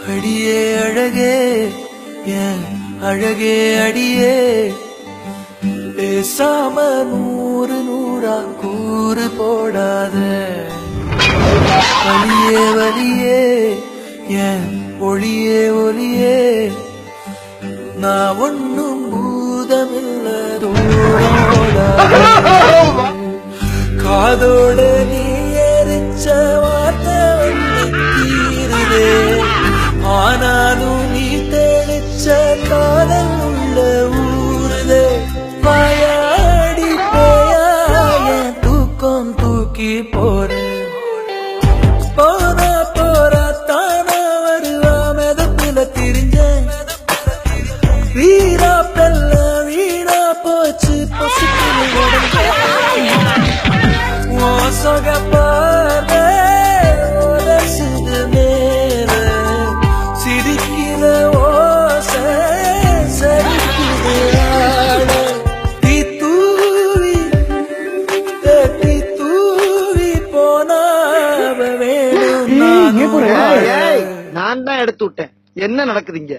அடியே அழகே என் அழகே அடியே பேசாம நூறு நூறா கூறு போடாத வலியே வலியே என் ஒளியே ஒளியே நான் ஒன்னும் பூதமில்ல காதோட நீ எரிச்ச வார்த்தை தீருதே ஆனாலும் நீ தெளிச்ச காதல் உள்ள ஊருதே வாயாடி போய தூக்கம் தூக்கி போறேன் போனா போறா தானா வருவா மெதப்புல திரிஞ்சேன் வீரா பெல்ல வீணா போச்சு சொக பாரு மேல சிரிக்கிற ஓச சரிக்கிற தீ தூவி போனா வேணும் நான் தான் எடுத்து விட்டேன். என்ன நடக்குதுங்க?